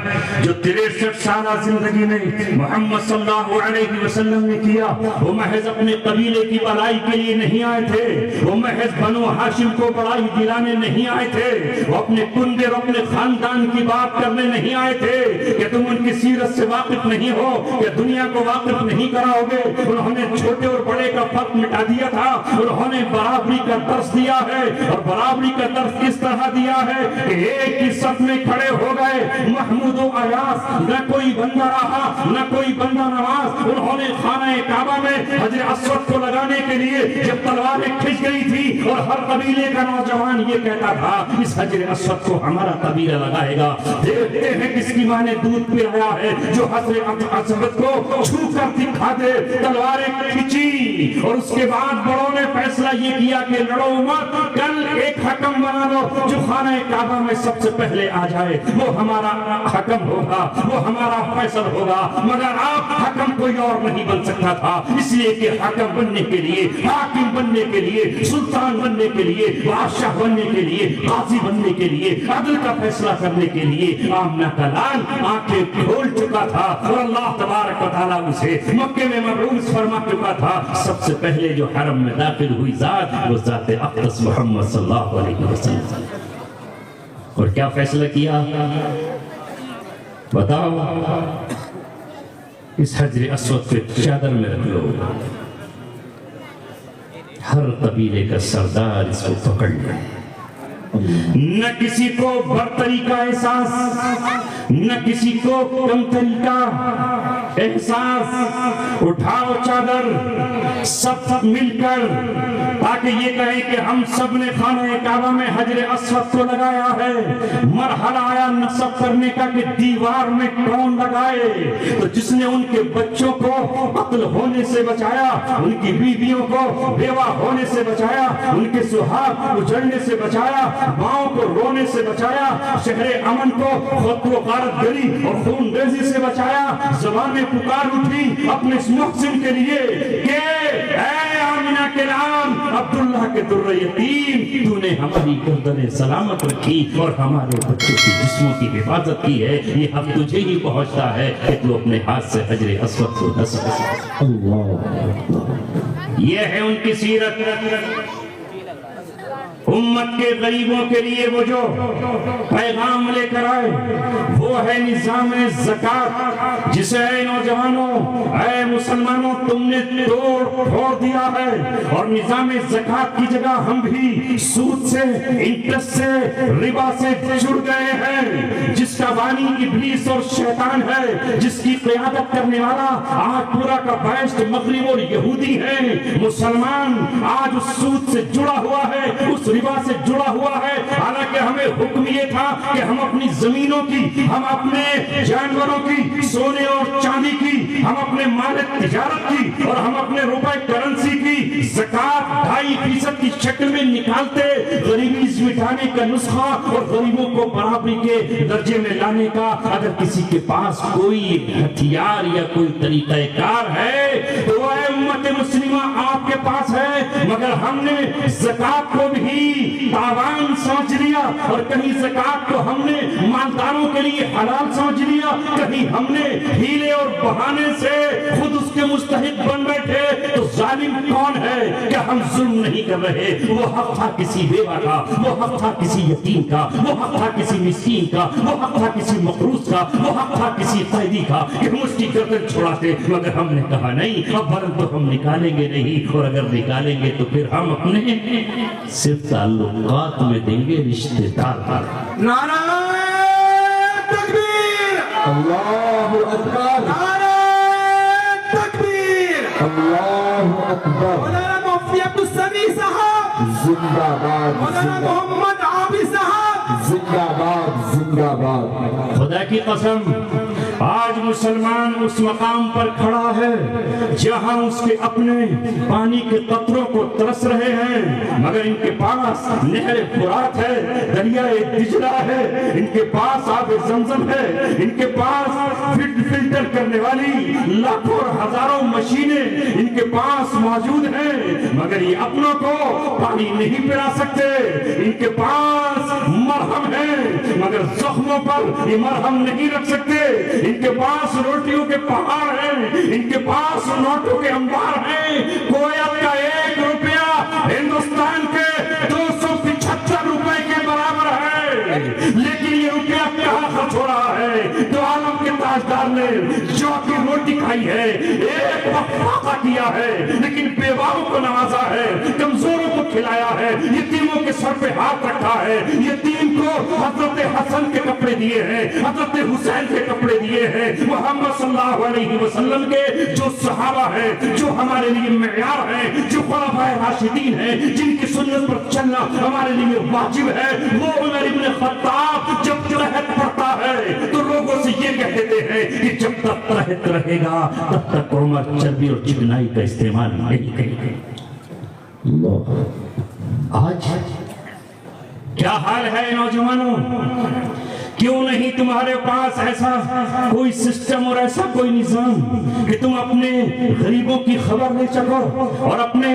جو 63 سالہ زندگی میں محمد صلی اللہ علیہ وسلم نے کیا۔ وہ محض اپنے قبیلے کی بھلائی کے لیے نہیں آئے تھے، وہ محض بنو ہاشم کو بڑائی دلانے نہیں آئے تھے، وہ اپنے کنبے اور اپنے خاندان کی بات کرنے نہیں آئے تھے کہ تم ان کی سیرت سے واقف نہیں ہو، کہ دنیا کو واقف نہیں کراؤ گے۔ انہوں نے چھوٹے اور بڑے کا فرق مٹا دیا تھا، انہوں نے برابری کا درس دیا ہے، اور برابری کا درس کس طرح دیا ہے کہ ایک ہی صف میں کھڑے ہو گئے محمود و ایاس، نہ کوئی بندہ رہا نہ کوئی بندہ نواز۔ انہوں نے خانہ کعبہ میں حجر اسود کو لگانے کے لیے جب تلواریں کھنچ گئی تھی اور ہر قبیلے کا نوجوان یہ کہتا تھا اس حجر اسود کو ہمارا قبیلہ لگائے گا، دیکھتے ہیں کس کی ماں نے دودھ پلایا ہے جو حجر اسود کو چھو کر دکھا دے۔ تلواریں کھینچی اور اس کے بعد بڑوں نے فیصلہ یہ کیا کہ لڑو مت، کل ایک حکم بنا لو جو خانہ کعبہ میں سب سے پہلے آ جائے وہ ہمارا حکم ہوگا، وہ ہمارا فیصل ہوگا۔ مگر آپ حکم کوئی اور نہیں بن سکتا تھا، اس لیے کہ حکم بننے کے لیے، حاکم بننے کے لیے، سلطان بننے کے لیے، بادشاہ بننے کے لیے، قاضی بننے کے لیے، عدل کا فیصلہ کرنے کے لیے آمنہ کا لال آنکھیں کھول چکا تھا اور اللہ تبارک و تعالیٰ اسے مکے میں مبعوث فرما چکا تھا۔ سب سے پہلے جو حرم میں داخل ہوئی ذات وہ ذات اقدس محمد صلی اللہ علیہ وسلم۔ اور کیا فیصلہ کیا بتاؤ؟ اس حجر اسود کے چادر میں رکھ لو، ہر قبیلے کا سردار اس کو پکڑ لے، نہ کسی کو برتری کا احساس، نہ کسی کو کمتری کا احساس۔ اٹھاؤ چادر سب مل کر تاکہ یہ کہیں کہ ہم سب نے خانہ کعبہ میں حجر اسود کو لگایا ہے۔ مرحلہ آیا نصب کرنے کا کہ دیوار میں کون لگائے، تو جس نے ان کے بچوں کو قتل ہونے سے بچایا، ان کی بیویوں کو بیوہ ہونے سے بچایا، ان کے سہاگ اجڑنے سے بچایا، ماؤں کو رونے سے بچایا، شہر امن کو خود و غارت گری اور خون ریزی سے بچایا۔ زبانیں پکار اٹھی اپنے اس محسن کے لیے کہ اے آمنہ کے نام عبداللہ کے در یتیم، تو نے ہماری گردن سلامت رکھی اور ہمارے بچوں کی جسموں کی حفاظت کی ہے، یہ اب تجھے ہی پہنچتا ہے کہ تو اپنے ہاتھ سے حجر اسود کو نصب۔ یہ ہے ان کی سیرت۔ امت کے غریبوں کے لیے وہ جو پیغام لے کر آئے وہ ہے نظام زکوٰۃ، جسے اے نوجوانوں، اے مسلمانوں تم نے توڑ پھوڑ دیا ہے، اور نظام زکوٰۃ کی جگہ ہم بھی سود سے، انٹرسٹ سے، ربا سے جڑ گئے ہیں، جس کا بانی ابلیس اور شیطان ہے جس کی قیادت کرنے والا آج پورا کا بیشت مغرب اور یہودی ہے. مسلمان آج اس سود سے جڑا ہوا ہے, اس ربا سے جڑا ہوا ہے, حالانکہ ہمیں حکم یہ تھا کہ ہم اپنی زمینوں کی, ہم اپنے جانوروں کی, سونے اور چاندی کی, ہم اپنے مال تجارت کی اور ہم اپنے روپے کرنسی کی زکات 2.5% کی شکل میں نکالتے. غریبی مٹانے کا نسخہ اور غریبوں کو برابری کے درجے میں لانے کا اگر کسی کے پاس کوئی ہتھیار یا کوئی طریقہ کار ہے تو اے امت مسلمہ آپ کے پاس ہے, مگر ہم نے زکات کو بھی تاوان سمجھ لیا اور کہیں زکات کو ہم نے مالداروں کے لیے حلال سمجھ لیا, کہیں ہم نے ہیلے اور بہانے سے خود اس کے مستحق بن بیٹھے. تو ظالم کون ہے کہ ہم ظلم نہیں کر رہے؟ وہ حق تھا کسی بیوہ کا, وہ حق تھا کسی یتیم کا, وہ حق تھا کسی مسکین کا, وہ حق تھا کسی مقروض کا, وہ حق تھا کسی قیدی کا کہ ہم اس کی گردن چھڑاتے. مگر ہم نے کہا نہیں, اب ورن تو ہم نکالیں گے نہیں, اور اگر نکالیں گے تو پھر ہم اپنے صرف تعلقات میں دیں گے رشتے دار. نعرہ تکبیر, اللہ اکبر, نعرہ تکبیر, اللہ اکبر. مولانا مفتی عبدالسمیع صاحب زندہ باد, مولانا محمد عابد صاحب زندہ باد, زندہ باد. خدا کی قسم آج مسلمان اس مقام پر کھڑا ہے جہاں اس کے اپنے پانی کے قطروں کو ترس رہے ہیں, مگر ان کے پاس نہر فرات ہے, دریائے دجلہ ہے, ان کے پاس آب زمزم ہے, ان کے پاس فلٹر کرنے والی لاکھوں اور ہزاروں مشینیں ان کے پاس موجود ہیں, مگر یہ اپنوں کو پانی نہیں پلا سکتے. ان کے پاس مرہم ہے مگر زخموں پر یہ مرہم نہیں رکھ سکتے. ان کے پاس روٹیوں کے پہاڑ ہیں, ان کے پاس نوٹوں کے انبار ہیں. کویت کا 1 روپیہ ہندوستان کے 275 روپے کے برابر ہے, لیکن یہ روپیہ کہاں خرچ ہو رہا ہے؟ تو عالم کے تاجدار نے جو کی روٹی کھائی ہے, ایک وقت فاقہ کیا ہے, لیکن بیواؤں کو نوازا ہے, کمزوروں کو کھلایا ہے, یتیموں کے سر پہ ہاتھ رکھا ہے. یتیم کو حضرت حسن کے کپڑے دیے ہیں, حضرت حسین کے کپڑے دیے ہیں. محمد صلی اللہ علیہ وسلم کے جو صحابہ ہیں, جو ہمارے لیے معیار ہیں, جو خلفائے راشدین ہیں, جن کی سنت پر چلنا ہمارے لیے واجب ہے, وہ عمر ابن خطاب جب ترہت پڑتا ہے تو لوگوں سے یہ کہہ دیتے ہیں کہ جب تک ترہت رہے گا تب تک عمر چربی اور چکنائی کا استعمال نہیں کرے گا. آج کیا حال ہے نوجوانوں؟ کیوں نہیں تمہارے پاس ایسا کوئی سسٹم اور ایسا کوئی نظام کہ تم اپنے غریبوں کی خبر لے سکو اور اپنے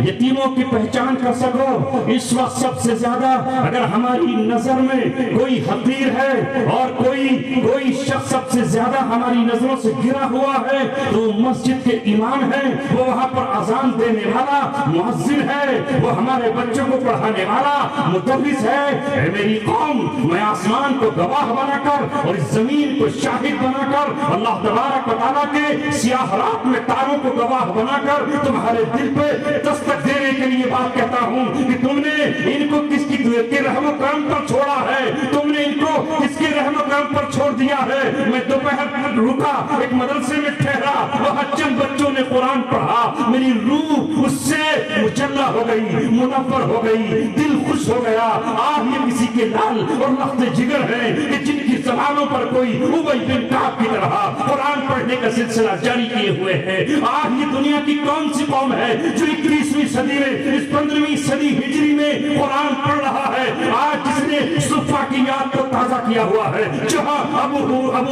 یتیموں کی پہچان کر سکو؟ اس وقت سب سے زیادہ اگر ہماری نظر میں کوئی حقیر ہے اور کوئی شخص سب سے زیادہ ہماری نظروں سے گرا ہوا ہے تو وہ مسجد کے امام ہے, وہ وہاں پر اذان دینے والا مؤذن ہے, وہ ہمارے بچوں کو پڑھانے والا مدرس ہے. اے میری قوم, میں آسمان کو گواہ بنا کر اور اس زمین کو شاہد بنا کر, اللہ تبارک و تعالیٰ کے سیاہ رات میں تاروں کو گواہ بنا کر تمہارے دل پہ دستک دینے کے لیے بات کہتا ہوں کہ تم نے ان کو کس کی رحم و کرم پر چھوڑا ہے, تم نے ان کو کس کے رحم و کرم پر چھوڑ دیا ہے. میں دوپہر رکا, ایک مدرسے میں ٹھہرا, وہاں چند بچوں نے قرآن پڑھا, میری روح اس سے مجلہ ہو گئی, منور ہو گئی, دل خوش ہو گیا. آج یہ کسی کے لال اور لخت جگر ہیں کہ جن کی زبانوں پر کوئی ابی بن کعب کی طرح قرآن پڑھنے کا سلسلہ جاری کیے ہوئے ہیں. آج یہ دنیا کی کون سی قوم ہے جو 21ویں صدی میں, اس 15ویں صدی ہجری میں قرآن پڑھ رہا ہے؟ آج جس نے صفہ کی یاد کو تازہ کیا ہوا ہے, جہاں ابو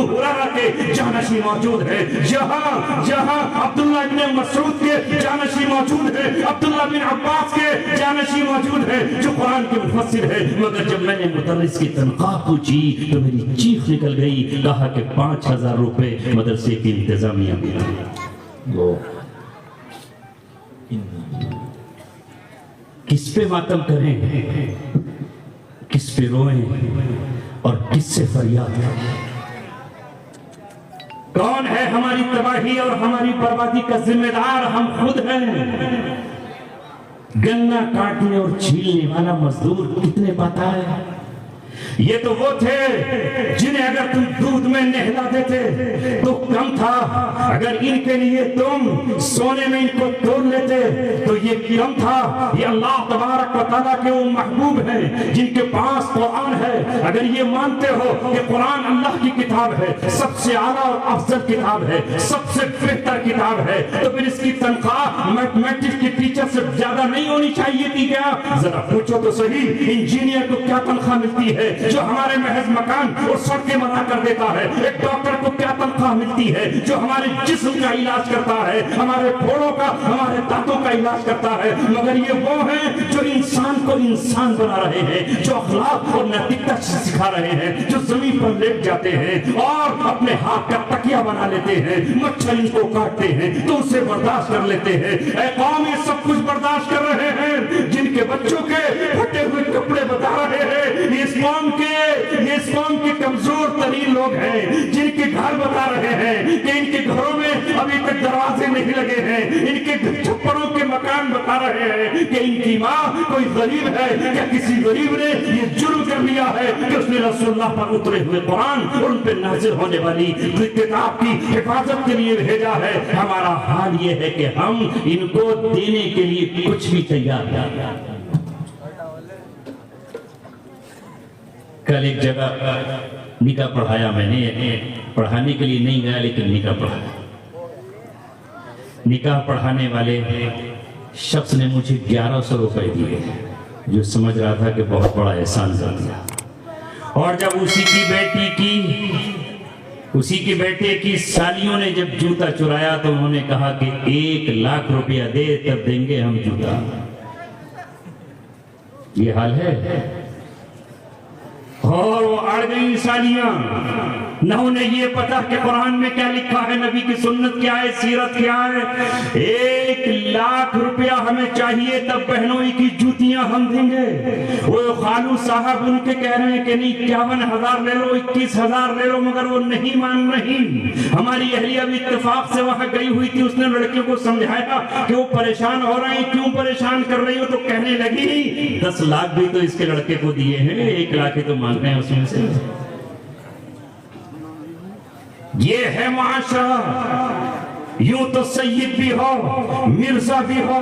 ہریرہ کے جانشین موجود ہے, جہاں عبداللہ بن مسعود کے جانشین موجود ہے, عبداللہ بن عباس کے جانشین موجود ہے, جو قرآن کے مفسر ہے. مگر جب میں نے مدرس کی تنخواہ پوچھی تو میری چیخ نکل گئی, کہا کہ 5000 روپے مدرسے کی انتظامیہ میں. کس پہ ماتم کریں, کس پہ روئیں اور کس سے فریاد کریں؟ کون ہے ہماری تباہی اور ہماری بربادی کا ذمہ دار؟ ہم خود ہیں. گنا کاٹنے اور چھیلنے والا مزدور کتنے پاتا ہے؟ یہ تو وہ تھے جنہیں اگر تم تھا اگر ان کے لیے تم سونے میں ان کو توڑ لیتے تو یہ کم تھا. یہ اللہ تبارک و تعالیٰ کے وہ محبوب ہیں جن کے پاس قرآن ہے. اگر یہ مانتے ہو کہ قرآن اللہ کی کتاب ہے, سب سے اعلیٰ اور افضل کتاب ہے, سب سے بہتر کتاب ہے, تو پھر اس کی تنخواہ میتھمیٹکس کے ٹیچر سے زیادہ نہیں ہونی چاہیے تھی کیا؟ ذرا پوچھو تو صحیح, انجینئر کو کیا تنخواہ ملتی ہے جو ہمارے محض مکان اور سڑکیں بنا کر دیتا ہے؟ ایک ڈاکٹر کو کیا تنخواہ ملتی ہے جو ہمارے جسم کا علاج کرتا ہے, ہمارے پھوڑوں کا, ہمارے دانتوں کا علاج کرتا ہے؟ مگر یہ وہ ہیں جو انسان کو انسان بنا رہے ہیں, جو اخلاق اور نیتکتا سکھا رہے ہیں, جو زمین پر لیٹ جاتے ہیں اور اپنے ہاتھ کا تکیہ بنا لیتے ہیں, مچھر ان کو کاٹتے ہیں تو اسے برداشت کر لیتے ہیں. اے قوم, یہ سب کچھ برداشت کر رہے ہیں جن کے بچوں کے پھٹے ہوئے کپڑے بتا رہے ہیں. یہ اس قوم کے کمزور ترین لوگ ہیں جن کے گھر بتا رہے ہیں کہ ان کے گھروں میں ابھی تک دروازے نہیں لگے ہیں, ان کے چھپروں کے مکان بتا رہے ہیں کہ ان کی ماں کوئی غریب ہے یا کسی غریب نے یہ جرم کر لیا ہے کہ اس نے رسول اللہ پر اترے ہوئے قرآن اور ان پہ نازل ہونے والی کتاب کی حفاظت کے لیے بھیجا ہے. ہمارا حال یہ ہے کہ ہم ان کو دینے کے لیے کچھ بھی تیار ہیں. کل ایک جگہ نکاح پڑھایا میں نے, پڑھانے کے لیے نہیں گیا لیکن نکاح پڑھایا. نکاح پڑھانے والے شخص نے مجھے 1100 روپے دیے جو سمجھ رہا تھا کہ بہت بڑا احسان کر دیا. اور جب اسی کی بیٹے کی سالیوں نے جب جوتا چرایا تو انہوں نے کہا کہ 1,00,000 روپیہ دے تب دیں گے ہم جوتا. یہ حال ہے. اور وہ اڑ گئی سالیاں, نہ انہیں یہ پتا کہ قرآن میں کیا لکھا ہے, نبی کی سنت کیا ہے, سیرت کیا ہے. 1,00,000 روپیہ ہمیں چاہیے تب بہنوئی کی جوتیاں ہم دیں گے. وہ خالو صاحب ان کے کہہ رہے ہیں کہ نہیں 51,000 لے لو, 21,000 لے لو, مگر وہ نہیں مان رہی. ہماری اہلیہ بھی اتفاق سے وہاں گئی ہوئی تھی, اس نے لڑکیوں کو سمجھایا کہ وہ پریشان ہو رہے ہیں, کیوں پریشان کر رہی ہو, تو کہنے لگی 10 لاکھ بھی تو اس کے لڑکے کو دیے ہیں, 1 لاکھ تو مانگ رہے ہیں اس میں سے. یہ ہے معاشرہ. یوں تو سید بھی ہو, مرزا بھی ہو,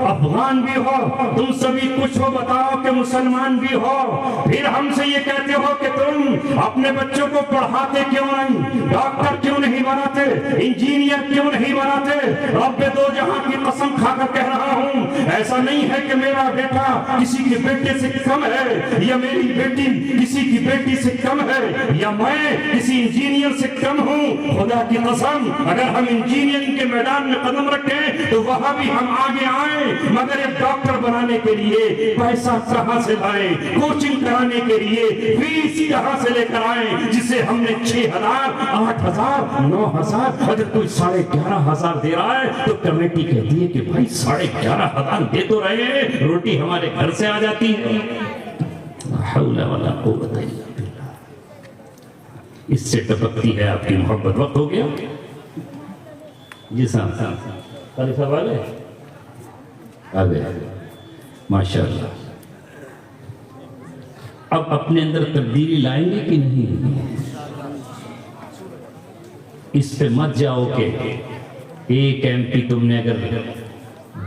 افغان بھی ہو, تم سبھی کچھ ہو, بتاؤ کہ مسلمان بھی ہو, پھر ہم سے یہ کہتے ہو کہ تم اپنے بچوں کو پڑھاتے کیوں نہیں, ڈاکٹر کیوں نہیں بناتے, انجینئر کیوں نہیں بناتے. رب دو جہاں کی قسم کھا کر کہہ رہا ہوں, ایسا نہیں ہے کہ میرا بیٹا کسی کے بیٹے سے کم ہے, یا میری بیٹی کسی کی بیٹی سے کم ہے, یا میں کسی انجینئر سے کم ہوں. خدا کی قسم, اگر ہم انجینئر کے میدان میں قدم رکھیں تو وہاں بھی ہم آگے آئیں, مگر ایک ڈاکٹر بنانے کے لیے پیسہ کہاں سے لائیں, کوچنگ کرانے کے لیے فیس کہاں سے لے کر آئیں, جسے ہم نے 6,000, 8,000, 9,000, اگر کوئی 11,500 دے رہا ہے تو کمیٹی کہتی ہے کہ بھائی 11,500 دے تو رہے ہیں, روٹی ہمارے گھر سے آ جاتی ہے. حول ولا قوت الا باللہ. اس سے ٹپکتی ہے آپ کی محبت. وقت ہو گیا جی صاحب, خالی صاحب آگئے ماشاءاللہ. اب اپنے اندر تبدیلی لائیں گے کہ نہیں؟ اس پہ مت جاؤ کہ ایک MP تم نے اگر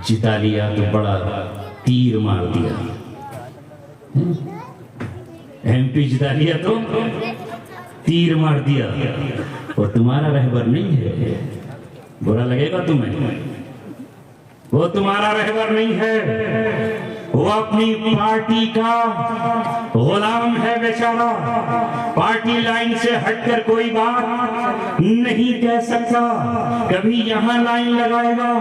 جتا لیا تو بڑا تیر مار دیا. MP جتا لیا تو تیر مار دیا, اور تمہارا رہبر نہیں ہے. برا لگے گا تمہیں, وہ تمہارا رہبر نہیں ہے, وہ اپنی پارٹی کا غلام ہے بیچارہ. پارٹی لائن سے ہٹ کر کوئی بات نہیں کہہ سکتا. کبھی یہاں لائن لگائے گا,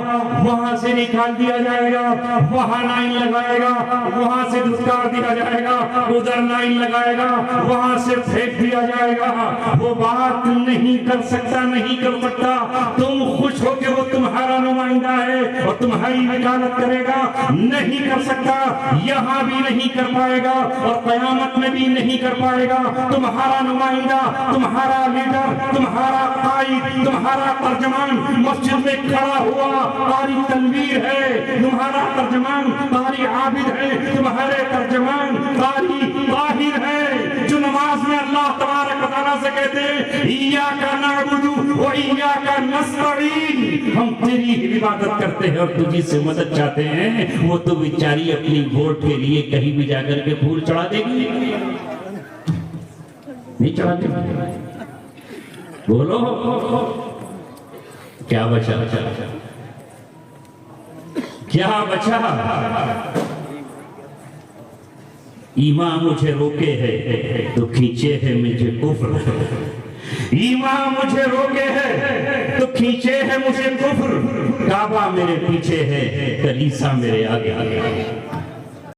وہاں سے نکال دیا جائے گا, وہاں لائن لگائے گا, وہاں سے دھتکار دیا جائے گا, ادھر لائن لگائے گا, وہاں سے پھینک دیا جائے گا. وہ بات نہیں کر سکتا, نہیں کر سکتا. تم خوش ہو کہ وہ تمہارا نمائندہ ہے اور تمہاری وکالت کرے گا, نہیں کر سکتا. یہاں بھی نہیں کر پائے گا اور قیامت میں بھی نہیں کر پائے گا. تمہارا نمائندہ, تمہارا لیڈر, تمہارا قائد, تمہارا ترجمان مسجد میں کھڑا ہوا قاری تنویر ہے, تمہارا ترجمان قاری عابد ہے, تمہارے ترجمان قاری طاہر ہے, جو نماز میں اللہ تبارک و تعالیٰ سے کہتے ہیں ایاک نعبد و وَإِيَّاكَ نَسْتَعِينُ، ہم تیری ہی عبادت کرتے ہیں اور تجھی سے مدد چاہتے ہیں۔ وہ تو بیچاری اپنی ووٹ کے لیے کہیں بھی جا کر کے پھول چڑھا دے گی، نہیں چڑھا دے گی؟ بولو کیا بچا؟ کیا بچا؟ ایمان مجھے روکے ہے تو کھینچے ہے مجھے کفر، ایمان مجھے روکے ہے تو کھینچے ہے مجھے کفر، کعبہ میرے پیچھے ہے کلیسا میرے آگے۔